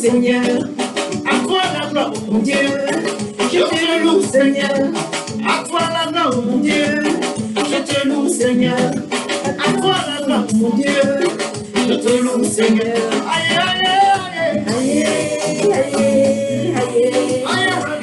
Seigneur, à toi la gloire, mon Dieu, je te loue, Seigneur, à toi la gloire, mon Dieu, je te loue, Seigneur, à toi la gloire, mon Dieu, je te loue, Seigneur, aïe, aïe, aïe, aïe, aïe, aïe, aïe, aïe,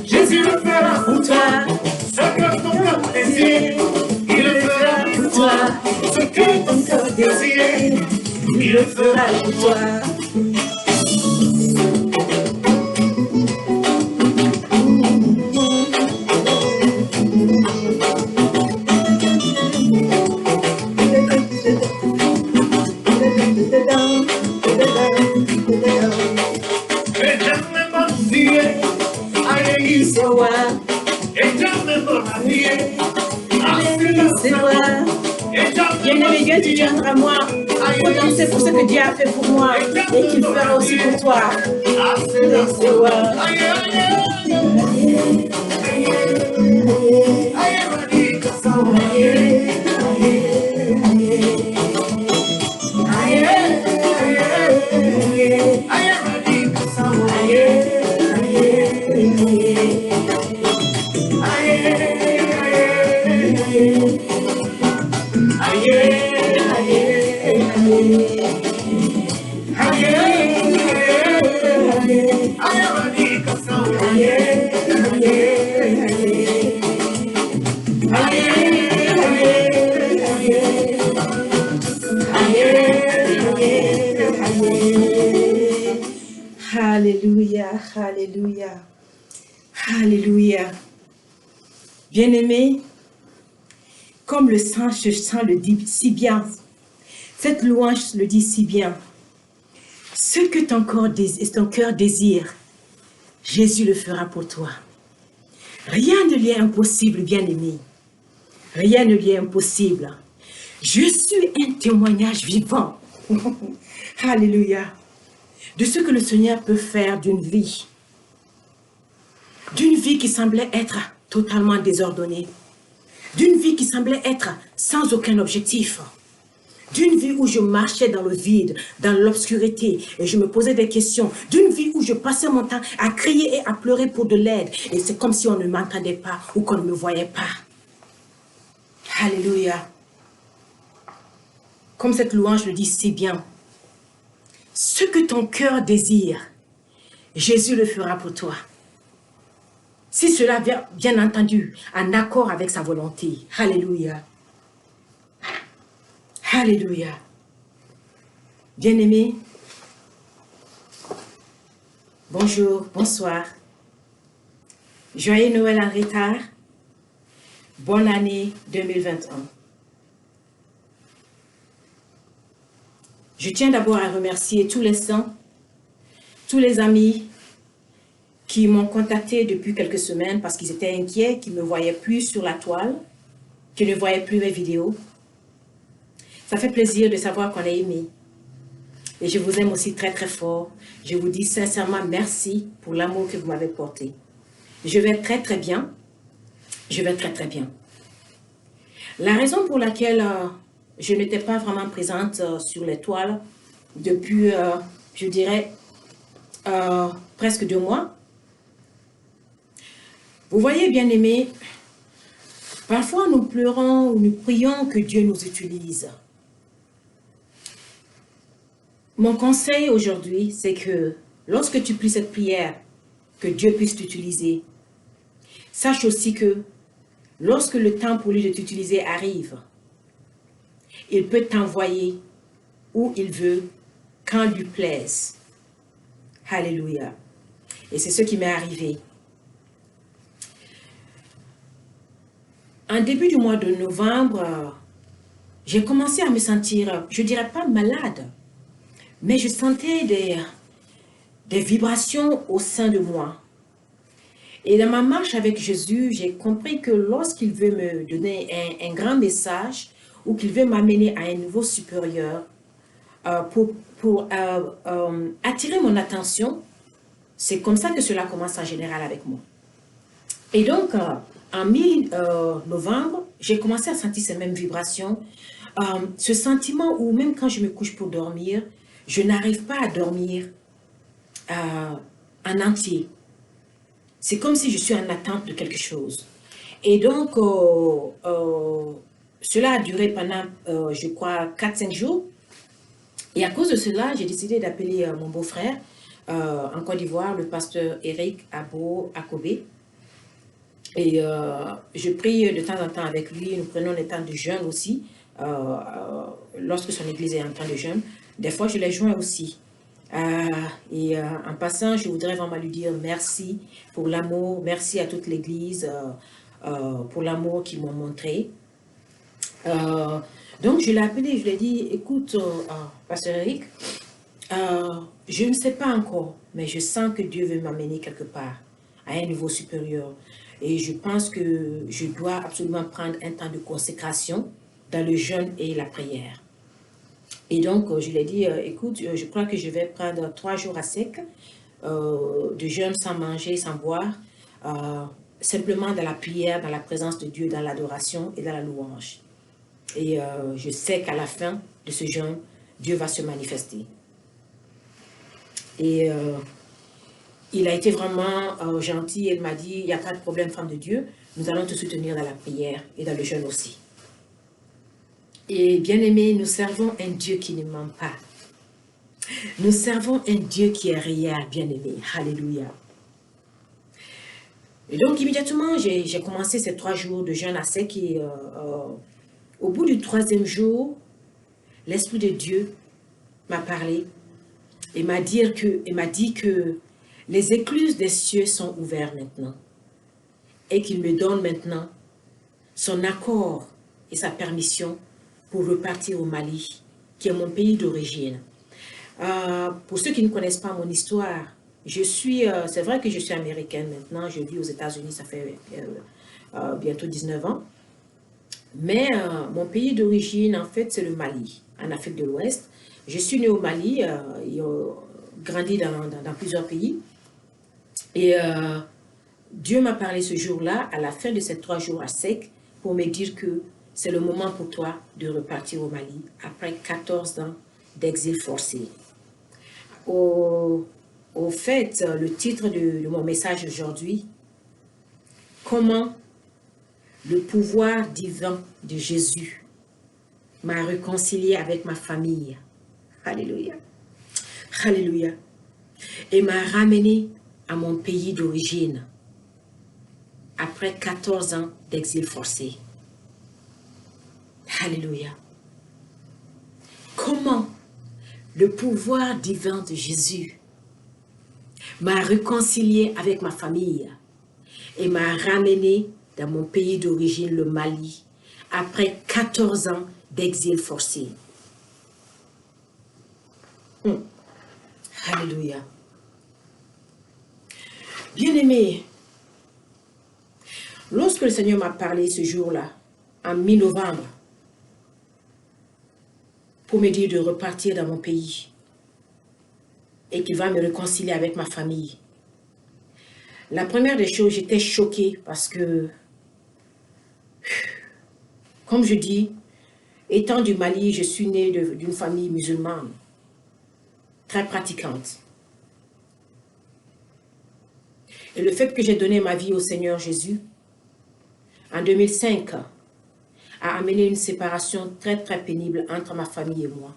Jésus le fera pour toi. Ce que ton cœur désire, il le fera pour toi. Ce que ton cœur désire, il le fera pour toi. Bien-aimé, Dieu, tu viendras à moi pour danser pour ce que Dieu a fait pour moi et qu'il fera aussi pour toi. Alléluia, alléluia, alléluia. Bien-aimé, comme le chant le dit si bien, cette louange le dit si bien. Ce que ton cœur désire, Jésus le fera pour toi. Rien ne lui est impossible, bien-aimé. Rien ne lui est impossible. Je suis un témoignage vivant. Alléluia. De ce que le Seigneur peut faire d'une vie qui semblait être totalement désordonnée, d'une vie qui semblait être sans aucun objectif, d'une vie où je marchais dans le vide, dans l'obscurité, et je me posais des questions, d'une vie où je passais mon temps à crier et à pleurer pour de l'aide, et c'est comme si on ne m'entendait pas ou qu'on ne me voyait pas. Alléluia. Comme cette louange le dit si bien, ce que ton cœur désire, Jésus le fera pour toi. Si cela vient, bien entendu, en accord avec sa volonté. Alléluia. Alléluia. Bien-aimés, bonjour, bonsoir. Joyeux Noël en retard. Bonne année 2021. Je tiens d'abord à remercier tous les saints, tous les amis, qui m'ont contacté depuis quelques semaines parce qu'ils étaient inquiets, qu'ils ne me voyaient plus sur la toile, qu'ils ne voyaient plus mes vidéos. Ça fait plaisir de savoir qu'on est aimé. Et je vous aime aussi très très fort. Je vous dis sincèrement merci pour l'amour que vous m'avez porté. Je vais très très bien. Je vais très très bien. La raison pour laquelle je n'étais pas vraiment présente sur les toiles depuis, je dirais, presque 2 mois. Vous voyez, bien-aimés, parfois nous pleurons ou nous prions que Dieu nous utilise. Mon conseil aujourd'hui, c'est que lorsque tu pries cette prière, que Dieu puisse t'utiliser, sache aussi que lorsque le temps pour lui de t'utiliser arrive, il peut t'envoyer où il veut, quand lui plaise. Alléluia. Et c'est ce qui m'est arrivé. En début du mois de novembre, j'ai commencé à me sentir, je ne dirais pas malade, mais je sentais des vibrations au sein de moi. Et dans ma marche avec Jésus, j'ai compris que lorsqu'il veut me donner un grand message ou qu'il veut m'amener à un niveau supérieur pour attirer mon attention, c'est comme ça que cela commence en général avec moi. Et donc, en mi-novembre, j'ai commencé à sentir ces mêmes vibrations, ce sentiment où même quand je me couche pour dormir, je n'arrive pas à dormir en entier. C'est comme si je suis en attente de quelque chose. Et donc, cela a duré pendant, je crois, 4-5 jours. Et à cause de cela, j'ai décidé d'appeler mon beau-frère en Côte d'Ivoire, le pasteur Eric Abo Akobé. Et je prie de temps en temps avec lui. Nous prenons des temps de jeûne aussi, lorsque son église est en temps de jeûne. Des fois, je les joins aussi. En passant, je voudrais vraiment lui dire merci pour l'amour. Merci à toute l'église pour l'amour qu'ils m'ont montré. Donc, je l'ai appelé, je lui ai dit, écoute, pasteur Eric, je ne sais pas encore, mais je sens que Dieu veut m'amener quelque part, à un niveau supérieur. Et je pense que je dois absolument prendre un temps de consécration dans le jeûne et la prière. Et donc, je lui ai dit, écoute, je crois que je vais prendre 3 jours à sec, de jeûne sans manger, sans boire, simplement dans la prière, dans la présence de Dieu, dans l'adoration et dans la louange. Et je sais qu'à la fin de ce jeûne, Dieu va se manifester. Et il a été vraiment gentil. Il m'a dit, il n'y a pas de problème, femme de Dieu. Nous allons te soutenir dans la prière et dans le jeûne aussi. Et bien aimé, nous servons un Dieu qui ne ment pas. Nous servons un Dieu qui est réel, bien aimé. Alléluia. Et donc, immédiatement, j'ai commencé ces 3 jours de jeûne à sec. Et au bout du 3e jour, l'Esprit de Dieu m'a parlé et m'a dit que les écluses des cieux sont ouvertes maintenant et qu'il me donne maintenant son accord et sa permission pour repartir au Mali, qui est mon pays d'origine. Pour ceux qui ne connaissent pas mon histoire, c'est vrai que je suis américaine maintenant, je vis aux États-Unis, ça fait bientôt 19 ans. Mais mon pays d'origine, en fait, c'est le Mali, en Afrique de l'Ouest. Je suis née au Mali, grandi dans plusieurs pays. Et Dieu m'a parlé ce jour-là, à la fin de ces 3 jours à sec, pour me dire que c'est le moment pour toi de repartir au Mali après 14 ans d'exil forcé. Au fait, le titre de mon message aujourd'hui, comment le pouvoir divin de Jésus m'a réconcilié avec ma famille. Alléluia. Alléluia. Et m'a ramené à mon pays d'origine après 14 ans d'exil forcé. Alléluia. Comment le pouvoir divin de Jésus m'a réconcilié avec ma famille et m'a ramené dans mon pays d'origine, le Mali, après 14 ans d'exil forcé. Alléluia. Bien-aimé, lorsque le Seigneur m'a parlé ce jour-là, en mi-novembre, pour me dire de repartir dans mon pays et qu'il va me réconcilier avec ma famille, la première des choses, j'étais choquée parce que, comme je dis, étant du Mali, je suis née d'une famille musulmane, très pratiquante. Et le fait que j'ai donné ma vie au Seigneur Jésus, en 2005, a amené une séparation très très pénible entre ma famille et moi.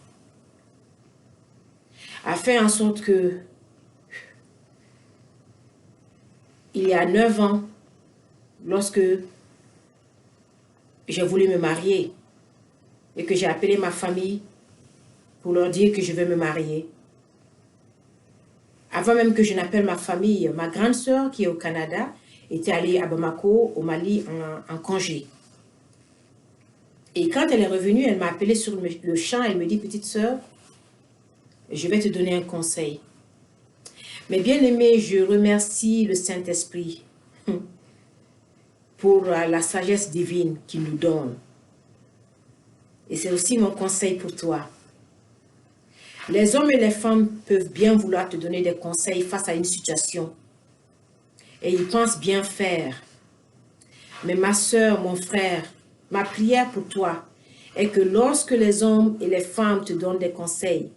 A fait en sorte que, il y a 9 ans, lorsque j'ai voulu me marier et que j'ai appelé ma famille pour leur dire que je vais me marier, avant même que je n'appelle ma famille, ma grande sœur qui est au Canada était allée à Bamako, au Mali, en congé. Et quand elle est revenue, elle m'a appelé sur le champ, elle me dit, petite sœur, je vais te donner un conseil. Mais bien aimé, je remercie le Saint-Esprit pour la sagesse divine qu'il nous donne. Et c'est aussi mon conseil pour toi. Les hommes et les femmes peuvent bien vouloir te donner des conseils face à une situation. Et ils pensent bien faire. Mais ma soeur, mon frère, ma prière pour toi est que lorsque les hommes et les femmes te donnent des conseils,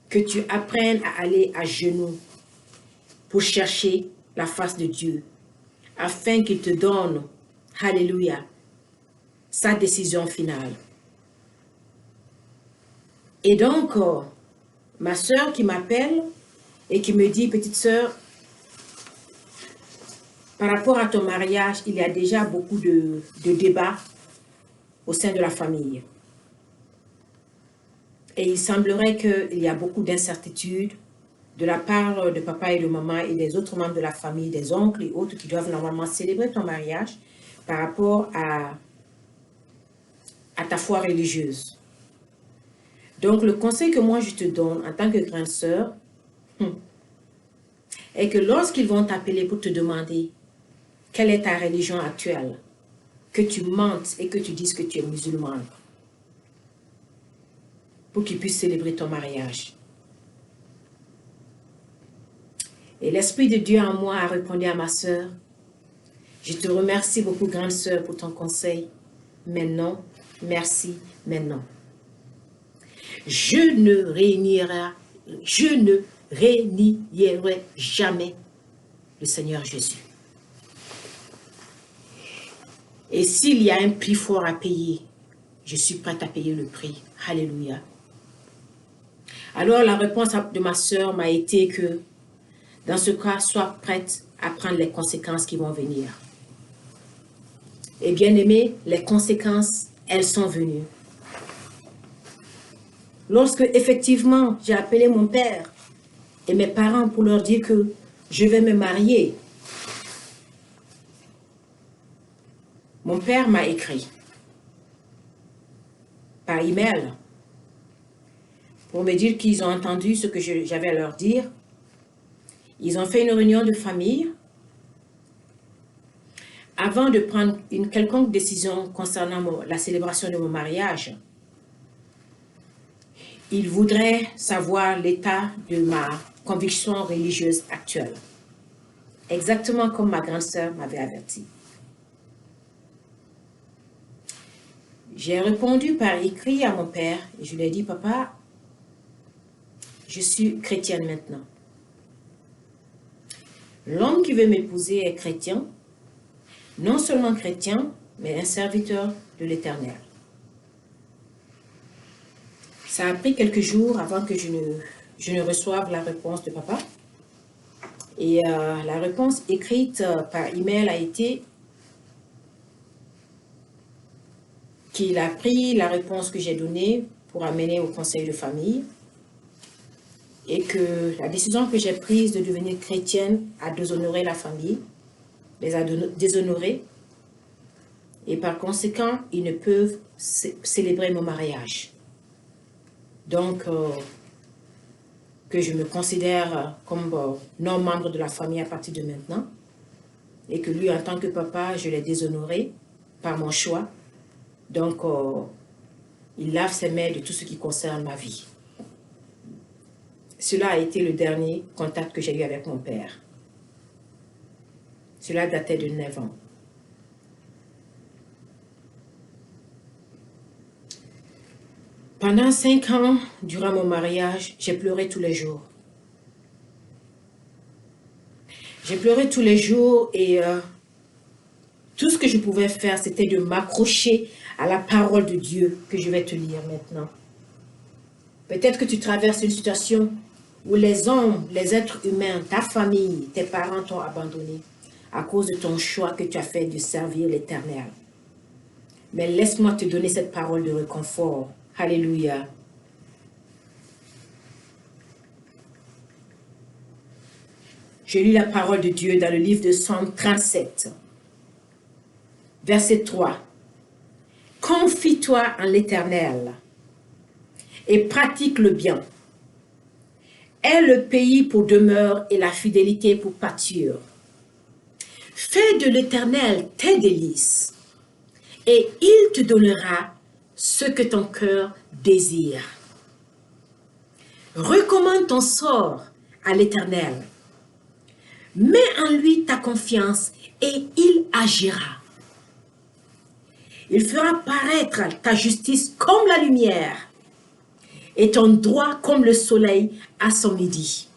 que tu apprennes à aller à genoux pour chercher la face de Dieu, afin qu'il te donne, alléluia, sa décision finale. Et donc, ma soeur qui m'appelle et qui me dit, petite soeur, par rapport à ton mariage, il y a déjà beaucoup de débats au sein de la famille. Et il semblerait qu'il y a beaucoup d'incertitudes de la part de papa et de maman et des autres membres de la famille, des oncles et autres qui doivent normalement célébrer ton mariage par rapport à ta foi religieuse. Donc, le conseil que moi je te donne en tant que grande sœur est que lorsqu'ils vont t'appeler pour te demander quelle est ta religion actuelle, que tu mentes et que tu dises que tu es musulmane pour qu'ils puissent célébrer ton mariage. Et l'Esprit de Dieu en moi a répondu à ma sœur, je te remercie beaucoup, grande sœur, pour ton conseil, mais non, merci, mais non. Je ne rénierai jamais le Seigneur Jésus. Et s'il y a un prix fort à payer, je suis prête à payer le prix. Alléluia. Alors la réponse de ma sœur m'a été que, dans ce cas, sois prête à prendre les conséquences qui vont venir. Et bien aimé, les conséquences, elles sont venues. Lorsque effectivement j'ai appelé mon père et mes parents pour leur dire que je vais me marier, mon père m'a écrit par email pour me dire qu'ils ont entendu ce que j'avais à leur dire. Ils ont fait une réunion de famille avant de prendre une quelconque décision concernant la célébration de mon mariage. Ils voudraient savoir l'état de ma conviction religieuse actuelle, exactement comme ma grande sœur m'avait averti. J'ai répondu par écrit à mon père et je lui ai dit, papa, je suis chrétienne maintenant. L'homme qui veut m'épouser est chrétien, non seulement chrétien, mais un serviteur de l'Éternel. Ça a pris quelques jours avant que je ne reçoive la réponse de papa. Et la réponse écrite par email a été qu'il a pris la réponse que j'ai donnée pour amener au conseil de famille et que la décision que j'ai prise de devenir chrétienne a déshonoré la famille, les a déshonorés et par conséquent, ils ne peuvent célébrer mon mariage. Donc, que je me considère comme non-membre de la famille à partir de maintenant. Et que lui, en tant que papa, je l'ai déshonoré par mon choix. Donc, il lave ses mains de tout ce qui concerne ma vie. Cela a été le dernier contact que j'ai eu avec mon père. Cela datait de 9 ans. Pendant 5 ans, durant mon mariage, j'ai pleuré tous les jours. J'ai pleuré tous les jours et tout ce que je pouvais faire, c'était de m'accrocher à la parole de Dieu que je vais te lire maintenant. Peut-être que tu traverses une situation où les hommes, les êtres humains, ta famille, tes parents t'ont abandonné à cause de ton choix que tu as fait de servir l'Éternel. Mais laisse-moi te donner cette parole de réconfort. Alléluia. Je lis la parole de Dieu dans le livre de Psaume 37, verset 3. Confie-toi en l'Éternel et pratique le bien. Aie le pays pour demeure et la fidélité pour pâture. Fais de l'Éternel tes délices et il te donnera ce que ton cœur désire. Recommande ton sort à l'Éternel. Mets en lui ta confiance et il agira. Il fera paraître ta justice comme la lumière et ton droit comme le soleil à son midi.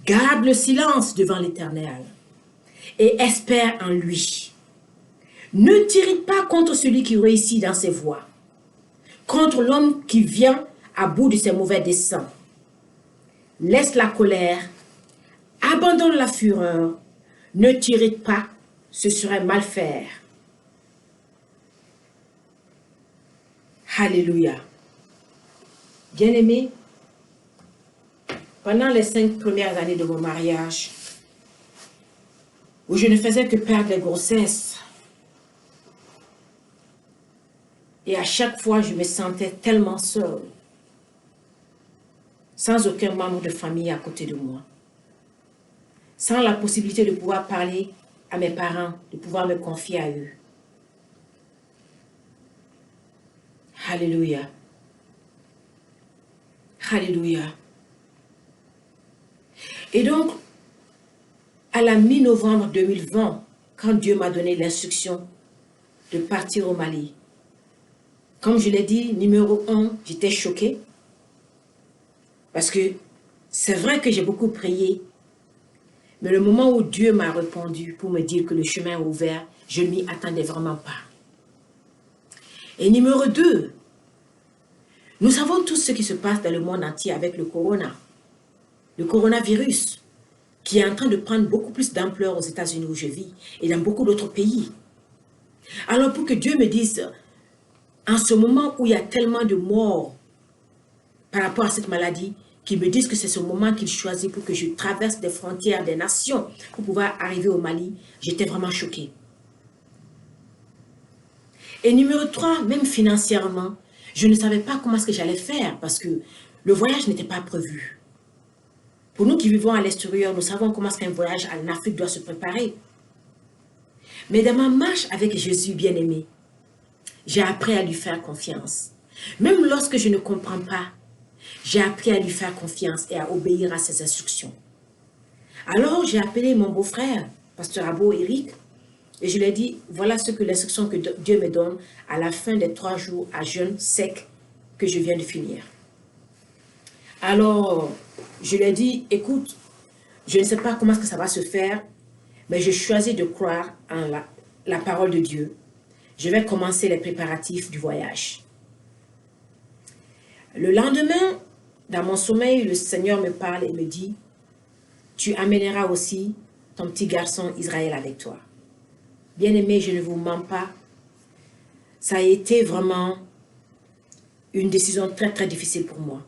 Garde le silence devant l'Éternel et espère en lui. Ne t'irrite pas contre celui qui réussit dans ses voies, contre l'homme qui vient à bout de ses mauvais desseins. Laisse la colère, abandonne la fureur, ne t'irrite pas, ce serait mal faire. Alléluia. Bien-aimé, pendant les 5 premières années de mon mariage, où je ne faisais que perdre les grossesses, et à chaque fois, je me sentais tellement seule, sans aucun membre de famille à côté de moi, sans la possibilité de pouvoir parler à mes parents, de pouvoir me confier à eux. Alléluia. Alléluia. Et donc, à la mi-novembre 2020, quand Dieu m'a donné l'instruction de partir au Mali, comme je l'ai dit, numéro 1, j'étais choquée. Parce que c'est vrai que j'ai beaucoup prié. Mais le moment où Dieu m'a répondu pour me dire que le chemin est ouvert, je ne m'y attendais vraiment pas. Et numéro 2, nous savons tous ce qui se passe dans le monde entier avec le coronavirus, qui est en train de prendre beaucoup plus d'ampleur aux États-Unis où je vis et dans beaucoup d'autres pays. Alors pour que Dieu me dise, en ce moment où il y a tellement de morts par rapport à cette maladie, qu'il me dise que c'est ce moment qu'il choisit pour que je traverse des frontières des nations pour pouvoir arriver au Mali, j'étais vraiment choquée. Et numéro 3, même financièrement, je ne savais pas comment est-ce que j'allais faire parce que le voyage n'était pas prévu. Pour nous qui vivons à l'extérieur, nous savons comment est-ce qu'un voyage en Afrique doit se préparer. Mais dans ma marche avec Jésus bien-aimé, j'ai appris à lui faire confiance. Même lorsque je ne comprends pas, j'ai appris à lui faire confiance et à obéir à ses instructions. Alors j'ai appelé mon beau-frère, pasteur Abo Eric, et je lui ai dit, voilà ce que l'instruction que Dieu me donne à la fin des 3 jours à jeûne sec que je viens de finir. Alors, je lui ai dit, écoute, je ne sais pas comment est-ce que ça va se faire, mais je choisis de croire en la parole de Dieu. Je vais commencer les préparatifs du voyage. Le lendemain, dans mon sommeil, le Seigneur me parle et me dit, tu amèneras aussi ton petit garçon Israël avec toi. Bien-aimé, je ne vous mens pas. Ça a été vraiment une décision très, très difficile pour moi.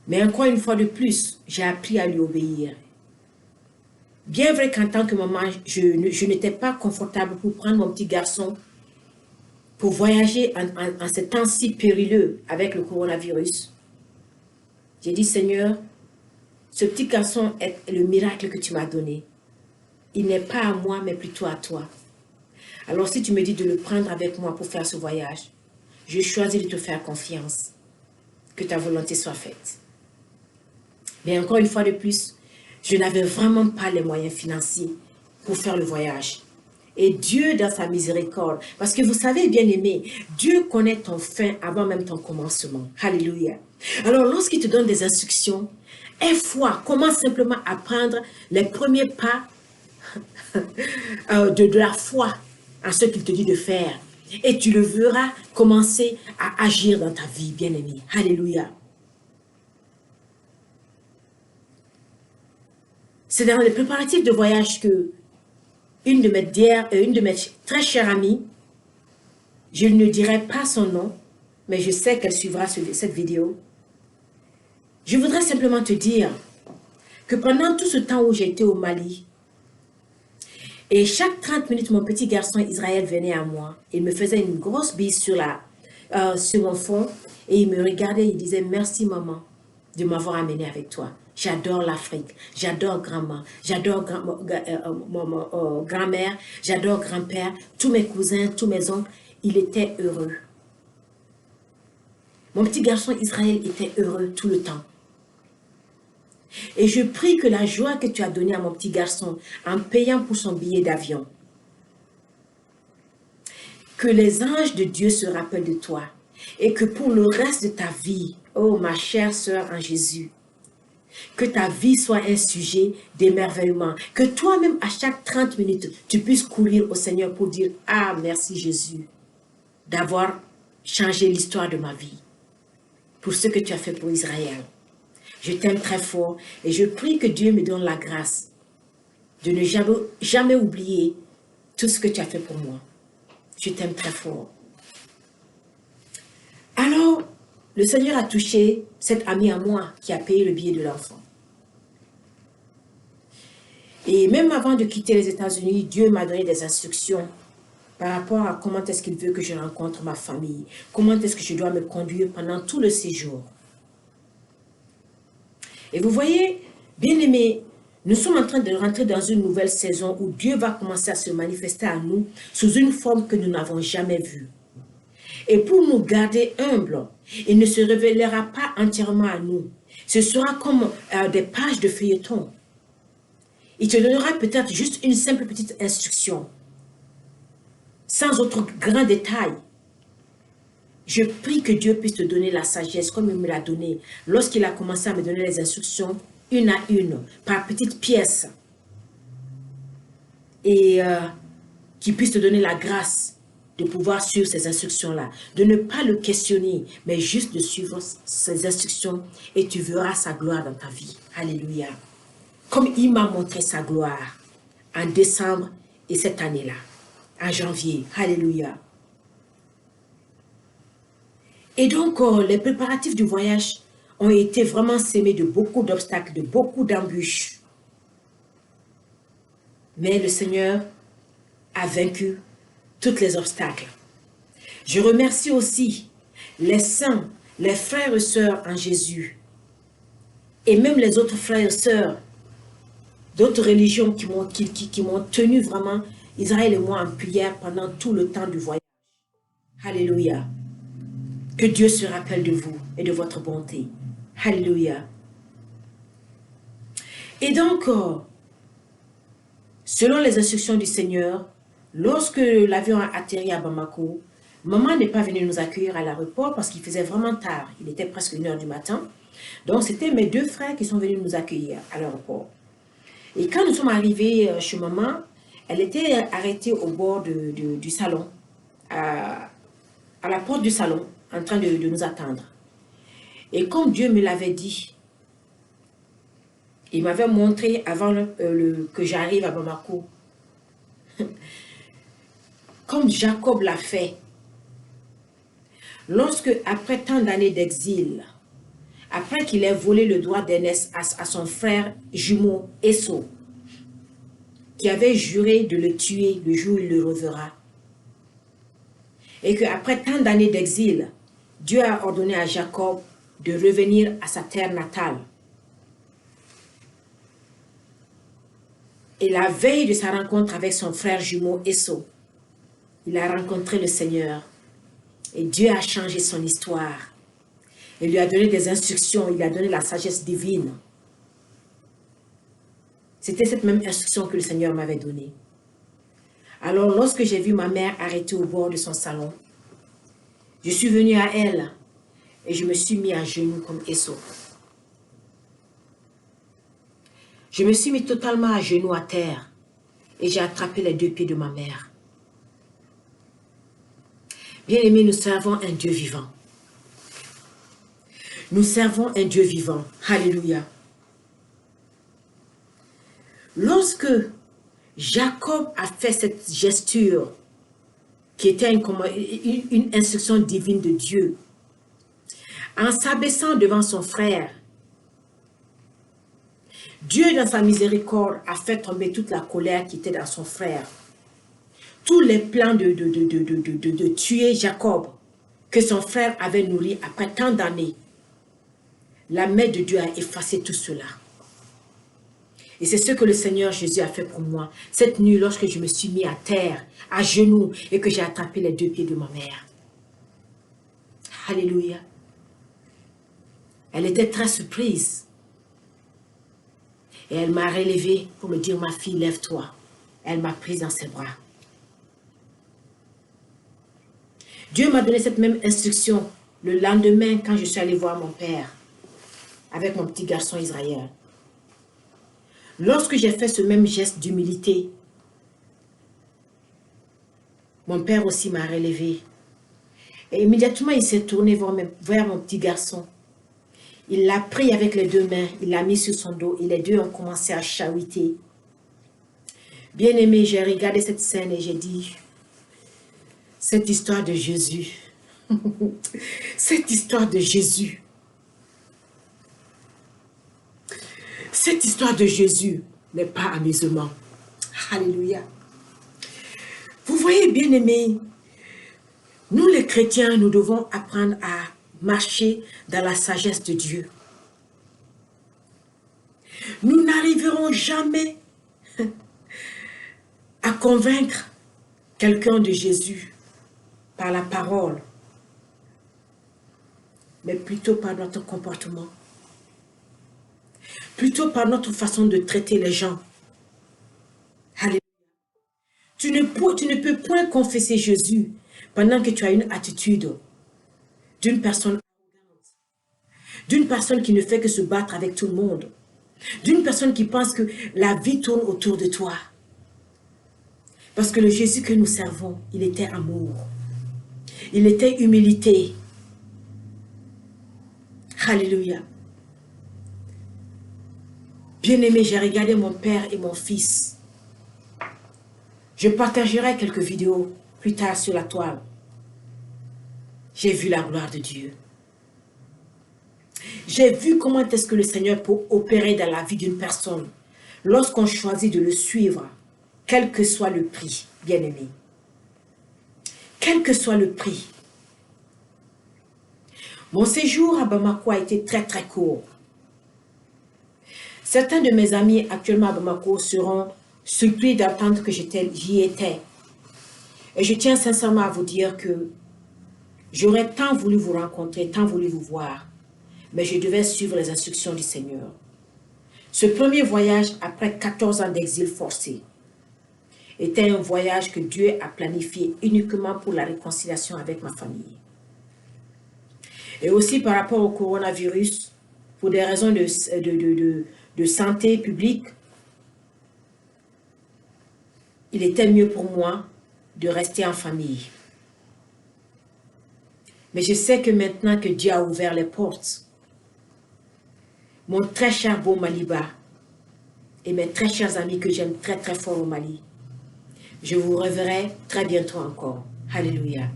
Mais encore une fois de plus, j'ai appris à lui obéir. Bien vrai qu'en tant que maman, je n'étais pas confortable pour prendre mon petit garçon pour voyager en ces temps si périlleux avec le coronavirus. J'ai dit, Seigneur, ce petit garçon est le miracle que tu m'as donné. Il n'est pas à moi, mais plutôt à toi. Alors si tu me dis de le prendre avec moi pour faire ce voyage, je choisis de te faire confiance. Que ta volonté soit faite. Mais encore une fois de plus, je n'avais vraiment pas les moyens financiers pour faire le voyage. Et Dieu, dans sa miséricorde, parce que vous savez, bien aimé, Dieu connaît ton fin avant même ton commencement. Alléluia. Alors, lorsqu'il te donne des instructions, aie foi, commence simplement à prendre les premiers pas de la foi en ce qu'il te dit de faire. Et tu le verras commencer à agir dans ta vie, bien aimé. Alléluia. C'est dans les préparatifs de voyage que une de mes très chères amies, je ne dirai pas son nom, mais je sais qu'elle suivra cette vidéo. Je voudrais simplement te dire que pendant tout ce temps où j'ai été au Mali, et chaque 30 minutes, mon petit garçon Israël venait à moi. Il me faisait une grosse bise sur mon front et il me regardait, il disait « Merci maman de m'avoir amené avec toi. J'adore l'Afrique, j'adore grand-mère, j'adore grand-mère, j'adore grand-père, tous mes cousins, tous mes oncles. » Il était heureux. Mon petit garçon Israël était heureux tout le temps. Et je prie que la joie que tu as donnée à mon petit garçon en payant pour son billet d'avion, que les anges de Dieu se rappellent de toi et que pour le reste de ta vie, oh ma chère sœur en Jésus, que ta vie soit un sujet d'émerveillement, que toi-même à chaque 30 minutes, tu puisses courir au Seigneur pour dire « Ah, merci Jésus d'avoir changé l'histoire de ma vie pour ce que tu as fait pour Israël. » Je t'aime très fort et je prie que Dieu me donne la grâce de ne jamais oublier tout ce que tu as fait pour moi. Je t'aime très fort. Alors, le Seigneur a touché cette amie à moi qui a payé le billet de l'enfant. Et même avant de quitter les États-Unis, Dieu m'a donné des instructions par rapport à comment est-ce qu'il veut que je rencontre ma famille, comment est-ce que je dois me conduire pendant tout le séjour. Et vous voyez, bien aimés, nous sommes en train de rentrer dans une nouvelle saison où Dieu va commencer à se manifester à nous sous une forme que nous n'avons jamais vue. Et pour nous garder humbles, il ne se révélera pas entièrement à nous. Ce sera comme des pages de feuilleton. Il te donnera peut-être juste une simple petite instruction, sans autre grand détail. Je prie que Dieu puisse te donner la sagesse comme il me l'a donné lorsqu'il a commencé à me donner les instructions une à une, par petites pièces. Et qu'il puisse te donner la grâce de pouvoir suivre ces instructions-là, de ne pas le questionner, mais juste de suivre ces instructions et tu verras sa gloire dans ta vie. Alléluia. Comme il m'a montré sa gloire en décembre et cette année-là, en janvier. Alléluia. Et donc, les préparatifs du voyage ont été vraiment semés de beaucoup d'obstacles, de beaucoup d'embûches. Mais le Seigneur a vaincu tous les obstacles. Je remercie aussi les saints, les frères et sœurs en Jésus, et même les autres frères et sœurs d'autres religions qui m'ont tenu vraiment, Israël et moi, en prière pendant tout le temps du voyage. Alléluia. Que Dieu se rappelle de vous et de votre bonté. Alléluia. Et donc, selon les instructions du Seigneur, lorsque l'avion a atterri à Bamako, maman n'est pas venue nous accueillir à l'aéroport parce qu'il faisait vraiment tard. Il était presque 1 h du matin. Donc, c'était mes 2 frères qui sont venus nous accueillir à l'aéroport. Et quand nous sommes arrivés chez maman, elle était arrêtée au bord du salon, à la porte du salon, en train de nous attendre. Et comme Dieu me l'avait dit, il m'avait montré avant que j'arrive à Bamako, comme Jacob l'a fait, lorsque, après tant d'années d'exil, après qu'il ait volé le doigt d'aînesse à son frère jumeau Esau, qui avait juré de le tuer le jour où il le reverra, Et qu'après tant d'années d'exil, Dieu a ordonné à Jacob de revenir à sa terre natale. Et la veille de sa rencontre avec son frère jumeau Esau, il a rencontré le Seigneur. Et Dieu a changé son histoire. Il lui a donné des instructions, il lui a donné la sagesse divine. C'était cette même instruction que le Seigneur m'avait donnée. Alors, lorsque j'ai vu ma mère arrêtée au bord de son salon, je suis venue à elle et je me suis mis à genoux comme Esau. Je me suis mis totalement à genoux à terre et j'ai attrapé les 2 pieds de ma mère. Bien-aimés, nous servons un Dieu vivant. Nous servons un Dieu vivant. Alléluia. Lorsque Jacob a fait cette gesture, qui était une instruction divine de Dieu, en s'abaissant devant son frère, Dieu, dans sa miséricorde, a fait tomber toute la colère qui était dans son frère. Tous les plans de tuer Jacob, que son frère avait nourri après tant d'années, la main de Dieu a effacé tout cela. Et c'est ce que le Seigneur Jésus a fait pour moi. Cette nuit, lorsque je me suis mis à terre, à genoux, et que j'ai attrapé les 2 pieds de ma mère. Alléluia. Elle était très surprise. Et elle m'a relevée pour me dire, ma fille, lève-toi. Elle m'a prise dans ses bras. Dieu m'a donné cette même instruction le lendemain quand je suis allée voir mon père avec mon petit garçon Israël. Lorsque j'ai fait ce même geste d'humilité, mon père aussi m'a relevé. Et immédiatement, il s'est tourné vers mon petit garçon. Il l'a pris avec les 2 mains, il l'a mis sur son dos et les 2 ont commencé à chahuiter. Bien aimé, j'ai regardé cette scène et j'ai dit, cette histoire de Jésus, cette histoire de Jésus, cette histoire de Jésus n'est pas amusement. Alléluia. Vous voyez, bien aimé, nous les chrétiens, nous devons apprendre à marcher dans la sagesse de Dieu. Nous n'arriverons jamais à convaincre quelqu'un de Jésus par la parole, mais plutôt par notre comportement, plutôt par notre façon de traiter les gens. Alléluia. Tu ne peux point confesser Jésus pendant que tu as une attitude d'une personne qui ne fait que se battre avec tout le monde, d'une personne qui pense que la vie tourne autour de toi. Parce que le Jésus que nous servons, il était amour, il était humilité. Alléluia. Bien-aimé, j'ai regardé mon père et mon fils. Je partagerai quelques vidéos plus tard sur la toile. J'ai vu la gloire de Dieu. J'ai vu comment est-ce que le Seigneur peut opérer dans la vie d'une personne lorsqu'on choisit de le suivre, quel que soit le prix, bien-aimé. Quel que soit le prix. Mon séjour à Bamako a été très très court. Certains de mes amis actuellement à Bamako seront surpris d'entendre que j'y étais. Et je tiens sincèrement à vous dire que j'aurais tant voulu vous rencontrer, tant voulu vous voir, mais je devais suivre les instructions du Seigneur. Ce premier voyage, après 14 ans d'exil forcé, était un voyage que Dieu a planifié uniquement pour la réconciliation avec ma famille. Et aussi par rapport au coronavirus, pour des raisons de santé publique, il était mieux pour moi de rester en famille. Mais je sais que maintenant que Dieu a ouvert les portes, mon très cher beau Maliba et mes très chers amis que j'aime très très fort au Mali, je vous reverrai très bientôt encore. Alléluia.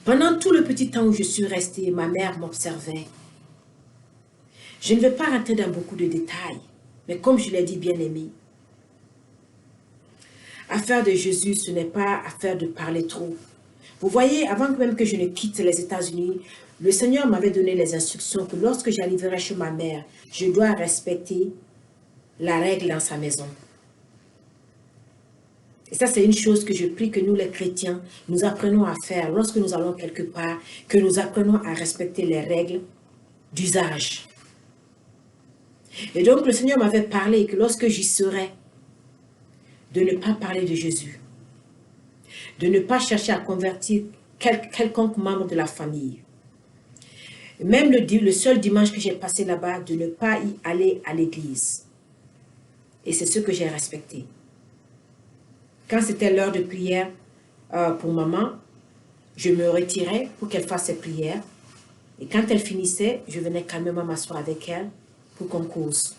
Pendant tout le petit temps où je suis restée, ma mère m'observait. Je ne vais pas rentrer dans beaucoup de détails, mais comme je l'ai dit, bien aimé, affaire de Jésus, ce n'est pas affaire de parler trop. Vous voyez, avant même que je ne quitte les États-Unis, le Seigneur m'avait donné les instructions que lorsque j'arriverai chez ma mère, je dois respecter la règle dans sa maison. Et ça, c'est une chose que je prie que nous, les chrétiens, nous apprenons à faire lorsque nous allons quelque part, que nous apprenons à respecter les règles d'usage. Et donc, le Seigneur m'avait parlé que lorsque j'y serai, de ne pas parler de Jésus, de ne pas chercher à convertir quelconque membre de la famille. Même le seul dimanche que j'ai passé là-bas, de ne pas y aller à l'église. Et c'est ce que j'ai respecté. Quand c'était l'heure de prière pour maman, je me retirais pour qu'elle fasse ses prières. Et quand elle finissait, je venais calmement m'asseoir avec elle pour qu'on cause.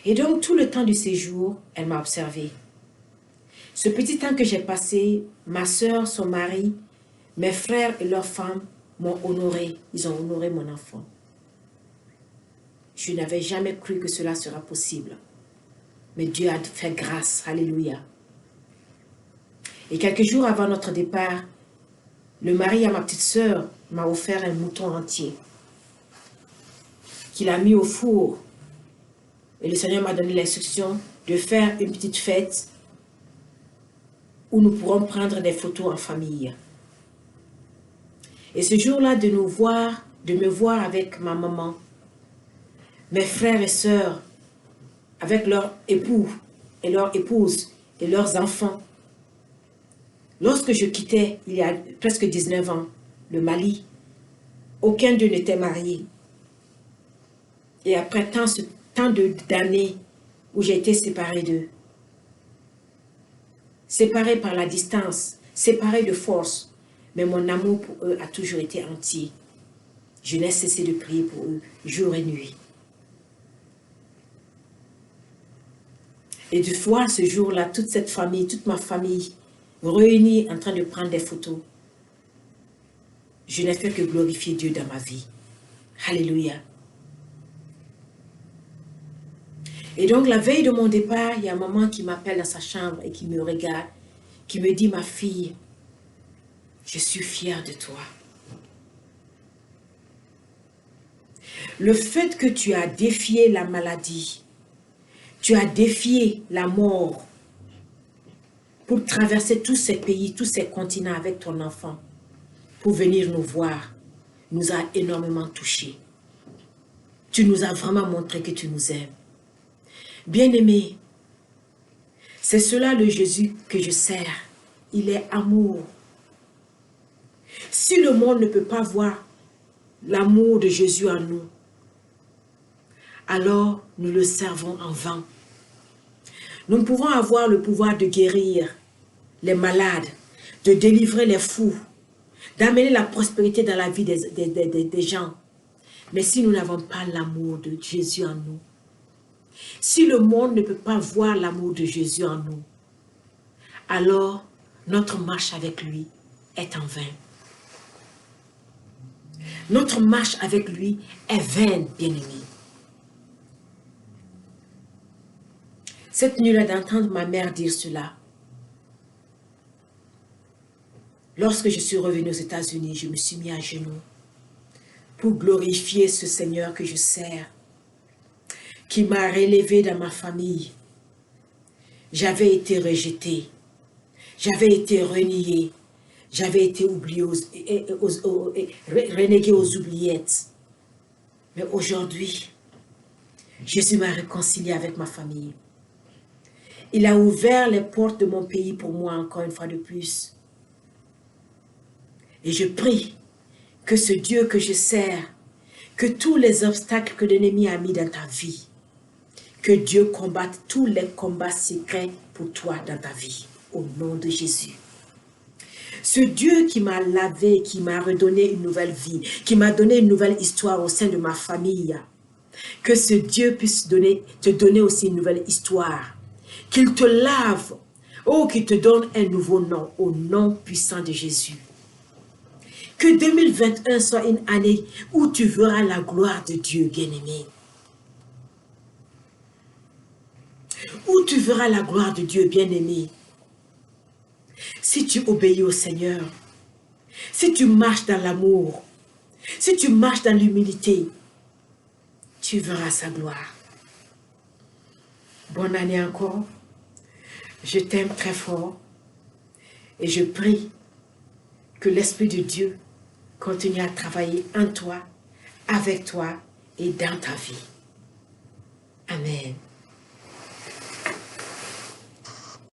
Et donc, tout le temps du séjour, elle m'a observé. Ce petit temps que j'ai passé, ma soeur, son mari, mes frères et leurs femmes m'ont honoré. Ils ont honoré mon enfant. Je n'avais jamais cru que cela sera possible. Mais Dieu a fait grâce. Alléluia. Et quelques jours avant notre départ, le mari à ma petite sœur m'a offert un mouton entier qu'il a mis au four. Et le Seigneur m'a donné l'instruction de faire une petite fête où nous pourrons prendre des photos en famille. Et ce jour-là, de me voir avec ma maman, mes frères et sœurs, avec leurs époux et leurs épouses et leurs enfants. Lorsque je quittais, il y a presque 19 ans, le Mali, aucun d'eux n'était marié. Et après tant d'années où j'ai été séparée d'eux, séparée par la distance, séparée de force, mais mon amour pour eux a toujours été entier. Je n'ai cessé de prier pour eux, jour et nuit. Et de voir ce jour-là, toute cette famille, toute ma famille, réunie en train de prendre des photos, je n'ai fait que glorifier Dieu dans ma vie. Alléluia. Et donc, la veille de mon départ, il y a un maman qui m'appelle dans sa chambre et qui me regarde, qui me dit, ma fille, je suis fière de toi. Le fait que tu as défié la maladie, tu as défié la mort pour traverser tous ces pays, tous ces continents avec ton enfant, pour venir nous voir, nous a énormément touchés. Tu nous as vraiment montré que tu nous aimes. Bien-aimé, c'est cela le Jésus que je sers. Il est amour. Si le monde ne peut pas voir l'amour de Jésus en nous, alors nous le servons en vain. Nous pouvons avoir le pouvoir de guérir les malades, de délivrer les fous, d'amener la prospérité dans la vie des gens. Mais si nous n'avons pas l'amour de Jésus en nous, si le monde ne peut pas voir l'amour de Jésus en nous, alors notre marche avec lui est en vain. Notre marche avec lui est vaine, bien-aimé. Cette nuit-là, d'entendre ma mère dire cela, lorsque je suis revenue aux États-Unis, je me suis mis à genoux pour glorifier ce Seigneur que je sers, qui m'a relevé dans ma famille. J'avais été rejetée, j'avais été reniée, j'avais été oubliée, renéguée aux oubliettes. Mais aujourd'hui, Jésus m'a réconciliée avec ma famille. Il a ouvert les portes de mon pays pour moi encore une fois de plus. Et je prie que ce Dieu que je sers, que tous les obstacles que l'ennemi a mis dans ta vie, que Dieu combatte tous les combats secrets pour toi dans ta vie, au nom de Jésus. Ce Dieu qui m'a lavé, qui m'a redonné une nouvelle vie, qui m'a donné une nouvelle histoire au sein de ma famille, que ce Dieu puisse te donner aussi une nouvelle histoire, qu'il te lave, qu'il te donne un nouveau nom, au nom puissant de Jésus. Que 2021 soit une année où tu verras la gloire de Dieu, bien-aimé. où tu verras la gloire de Dieu, bien-aimé. Si tu obéis au Seigneur, si tu marches dans l'amour, si tu marches dans l'humilité, tu verras sa gloire. Bonne année encore. Je t'aime très fort et je prie que l'Esprit de Dieu continue à travailler en toi, avec toi et dans ta vie. Amen.